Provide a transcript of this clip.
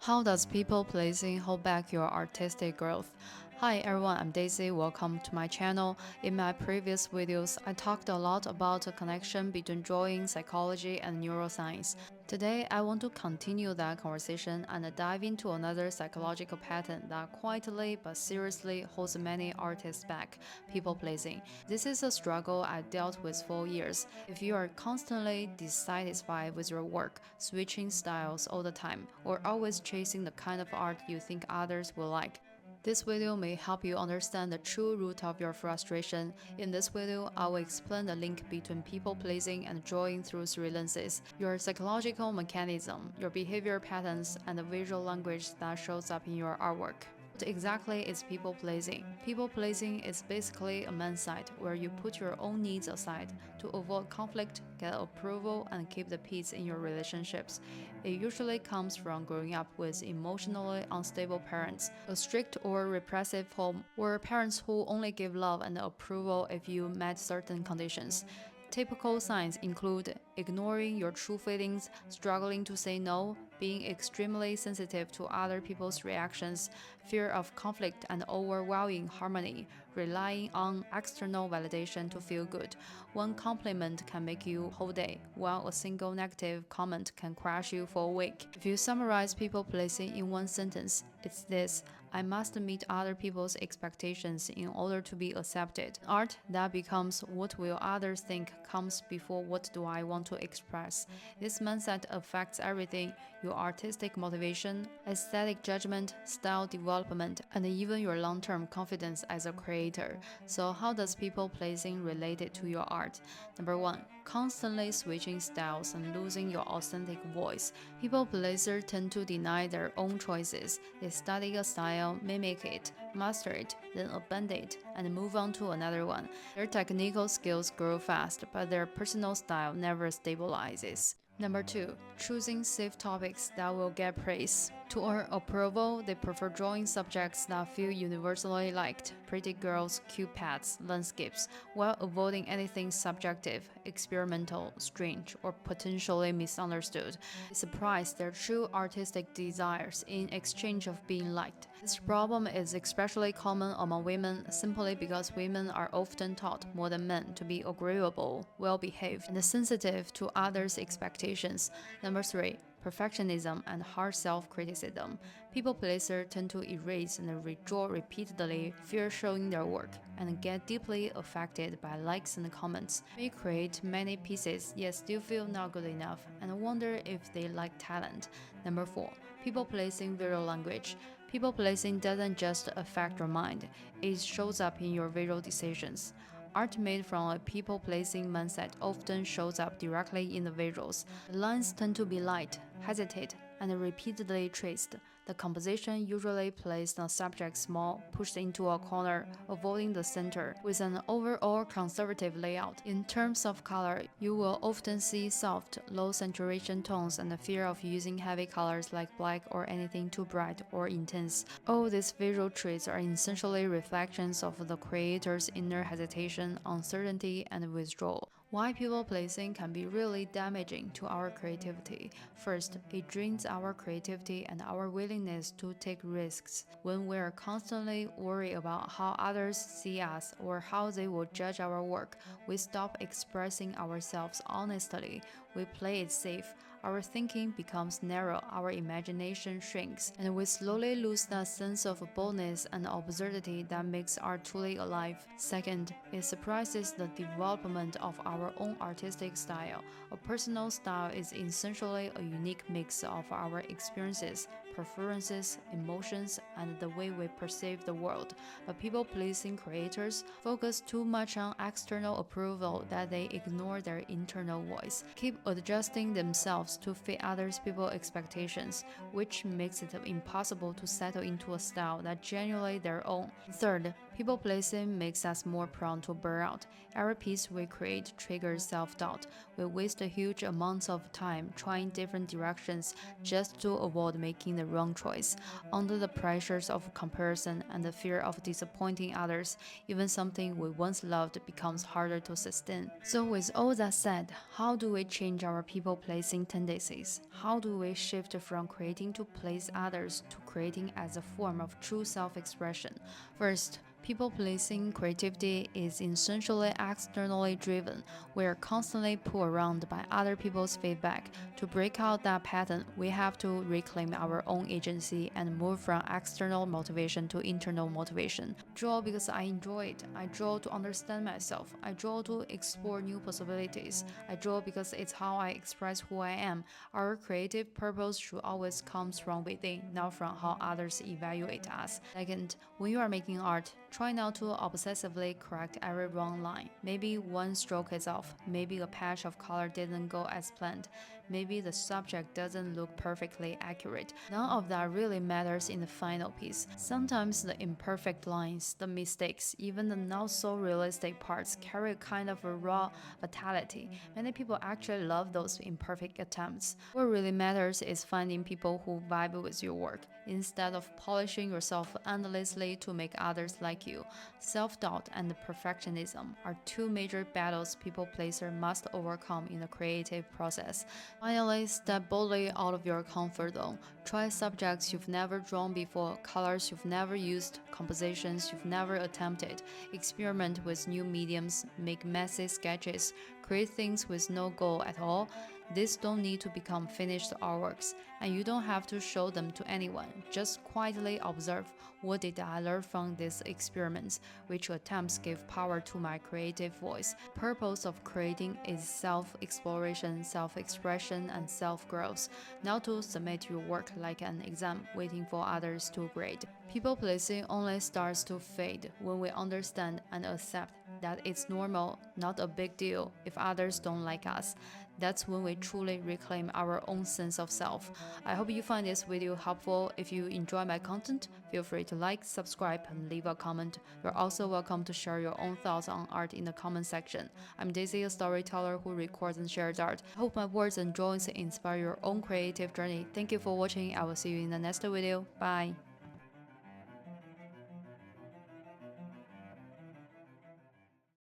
How does people pleasing hold back your artistic growth? Hi everyone, I'm Daisy. Welcome to my channel. In my previous videos, I talked a lot about the connection between drawing, psychology, and neuroscience. Today, I want to continue that conversation and dive into another psychological pattern that quietly but seriously holds many artists back: people pleasing. This is a struggle I dealt with for years. If you are constantly dissatisfied with your work, switching styles all the time, or always chasing the kind of art you think others will like, this video may help you understand the true root of your frustration. In this video, I will explain the link between people-pleasing and drawing through three lenses: your psychological mechanism, your behavior patterns, and the visual language that shows up in your artwork. What exactly is people-pleasing? People-pleasing is basically a mindset where you put your own needs aside to avoid conflict, get approval, and keep the peace in your relationships. It usually comes from growing up with emotionally unstable parents, a strict or repressive home, or parents who only give love and approval if you met certain conditions. Typical signs include ignoring your true feelings, struggling to say no, being extremely sensitive to other people's reactions, fear of conflict and overwhelming harmony, relying on external validation to feel good. One compliment can make you whole day, while a single negative comment can crash you for a week. If you summarize people pleasing in one sentence, it's this: I must meet other people's expectations in order to be accepted. Art that becomes what will others think comes before what do I want to express. This mindset affects everything: your artistic motivation, aesthetic judgment, style development, and even your long-term confidence as a creator. So how does people pleasing relate it to your art? Number one, constantly switching styles and losing your authentic voice. People pleasers tend to deny their own choices. They study a style, mimic it, master it, then abandon it, and move on to another one. Their technical skills grow fast, but their personal style never stabilizes. Number two, choosing safe topics that will get praise. To earn approval, they prefer drawing subjects that feel universally liked: pretty girls, cute pets, landscapes, while avoiding anything subjective, experimental, strange, or potentially misunderstood. They suppress their true artistic desires in exchange of being liked. This problem is especially common among women simply because women are often taught more than men to be agreeable, well-behaved, and sensitive to others' expectations. Number three, perfectionism and harsh self-criticism. People pleasers tend to erase and redraw repeatedly, fear showing their work, and get deeply affected by likes and comments. They create many pieces yet still feel not good enough and wonder if they lack talent. Number four, people pleasing visual language. People pleasing doesn't just affect your mind, it shows up in your visual decisions. Art made from a people-pleasing mindset often shows up directly in the visuals. The lines tend to be light, hesitate, and repeatedly traced. The composition usually placed the subject small, pushed into a corner, avoiding the center, with an overall conservative layout. In terms of color, you will often see soft, low saturation tones and the fear of using heavy colors like black or anything too bright or intense. All these visual traits are essentially reflections of the creator's inner hesitation, uncertainty, and withdrawal. Why people pleasing can be really damaging to our creativity. First, it drains our creativity and our willingness to take risks. When we are constantly worried about how others see us or how they will judge our work, we stop expressing ourselves honestly. We play it safe. Our thinking becomes narrow, our imagination shrinks, and we slowly lose that sense of boldness and absurdity that makes art truly alive. Second, it suppresses the development of our own artistic style. A personal style is essentially a unique mix of our experiences, preferences, emotions, and the way we perceive the world. But people-pleasing creators focus too much on external approval that they ignore their internal voice, keep adjusting themselves to fit others people's expectations, which makes it impossible to settle into a style that's genuinely their own. Third, People pleasing makes us more prone to burnout. Every piece we create triggers self doubt. We waste a huge amounts of time trying different directions just to avoid making the wrong choice. Under the pressures of comparison and the fear of disappointing others, even something we once loved becomes harder to sustain. So, with all that said, how do we change our people pleasing tendencies? How do we shift from creating to please others to creating as a form of true self expression? First, people pleasing creativity is essentially externally driven. We are constantly pulled around by other people's feedback. To break out that pattern, we have to reclaim our own agency and move from external motivation to internal motivation. Draw because I enjoy it. I draw to understand myself. I draw to explore new possibilities. I draw because it's how I express who I am. Our creative purpose should always come from within, not from how others evaluate us. Second, when you are making art, try not to obsessively correct every wrong line. Maybe one stroke is off, maybe a patch of color didn't go as planned, maybe the subject doesn't look perfectly accurate. None of that really matters in the final piece. Sometimes the imperfect lines, the mistakes, even the not so realistic parts carry a kind of a raw vitality. Many people actually love those imperfect attempts. What really matters is finding people who vibe with your work, instead of polishing yourself endlessly to make others like you. Self-doubt and perfectionism are two major battles people pleaser must overcome in the creative process. Finally, step boldly out of your comfort zone. Try subjects you've never drawn before, colors you've never used, compositions you've never attempted. Experiment with new mediums, make messy sketches, create things with no goal at all. These don't need to become finished artworks, and you don't have to show them to anyone. Just quietly observe, what did I learn from these experiments, which attempts give power to my creative voice. Purpose of creating is self-exploration, self-expression, and self-growth, not to submit your work like an exam waiting for others to grade. People pleasing only starts to fade when we understand and accept that it's normal, not a big deal, if others don't like us. That's when we truly reclaim our own sense of self. I hope you find this video helpful. If you enjoy my content, feel free to like, subscribe, and leave a comment. You're also welcome to share your own thoughts on art in the comment section. I'm Daisy, a storyteller who records and shares art. I hope my words and drawings inspire your own creative journey. Thank you for watching. I will see you in the next video. Bye.